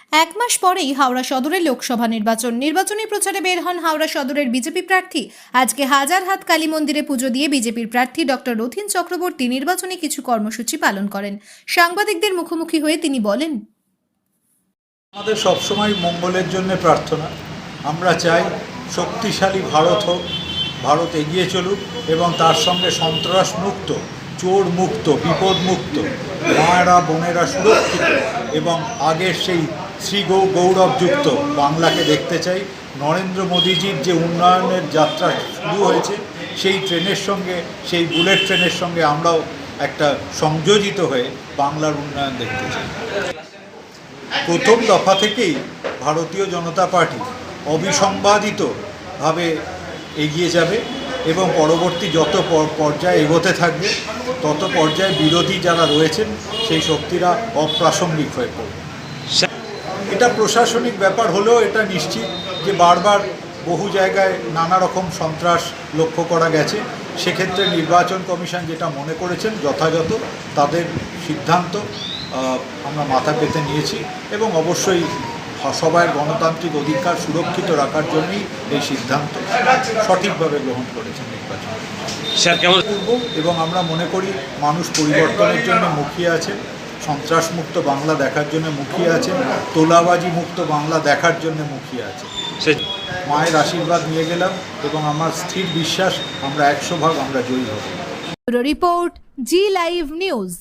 এক মাস পরেই হাওড়া সদরের লোকসভা নির্বাচনী প্রচারে বের হন হাওড়া সদরের বিজেপি প্রার্থী। আজকে হাজারহাট কালী মন্দিরে পুজো দিয়ে বিজেপির প্রার্থী ডক্টর রথীন চক্রবর্তী নির্বাচনী কিছু কর্মসূচি পালন করেন। সাংবাদিকদের মুখোমুখি হয়ে তিনি বলেন, আমাদের সবসময় মঙ্গলের জন্য প্রার্থনা। আমরা চাই শক্তিশালী ভারত হোক, ভারত এগিয়ে চলুক এবং তার সঙ্গে সন্ত্রাস মুক্ত, চোর মুক্ত, বিপদ মুক্ত, মায়েরা বোনেরা সুরক্ষিত এবং আগের সেই গৌরবযুক্ত বাংলাকে দেখতে চাই। নরেন্দ্র মোদীজির যে উন্নয়নের যাত্রা শুরু হয়েছে সেই ট্রেনের সঙ্গে, সেই বুলেট ট্রেনের সঙ্গে আমরাও একটা সংযোজিত হয়ে বাংলার উন্নয়ন দেখতে চাই। প্রথম দফা থেকেই ভারতীয় জনতা পার্টি অবিসংবাদিতভাবে এগিয়ে যাবে এবং পরবর্তী যত পর্যায়ে এগোতে থাকবে তত পর্যায়ে বিরোধী যারা রয়েছেন সেই শক্তিরা অপ্রাসঙ্গিক হয়ে পড়বে। এটা প্রশাসনিক ব্যাপার হলেও এটা নিশ্চিত যে বারবার বহু জায়গায় নানা রকম সন্ত্রাস লক্ষ্য করা গেছে। সেক্ষেত্রে নির্বাচন কমিশন যেটা মনে করেছেন যথাযথ তাদের সিদ্ধান্ত আমরা মাথা পেতে নিয়েছি এবং অবশ্যই সবার গণতান্ত্রিক অধিকার সুরক্ষিত রাখার জন্যই এই সিদ্ধান্ত সঠিকভাবে গ্রহণ করেছেন নির্বাচন পূর্ব। এবং আমরা মনে করি মানুষ পরিবর্তনের জন্য মুখিয়ে আছেন, সন্ত্রাসমুক্ত বাংলা দেখার জন্য মুখিয়ে আছেন, তোলাবাজি মুক্ত বাংলা দেখার জন্য মুখিয়ে আছেন। মায়ের আশীর্বাদ নিয়ে গেলাম এবং আমার স্থির বিশ্বাস আমরা 100% আমরা জয়ী হব। রিপোর্ট জি লাইভ নিউজ।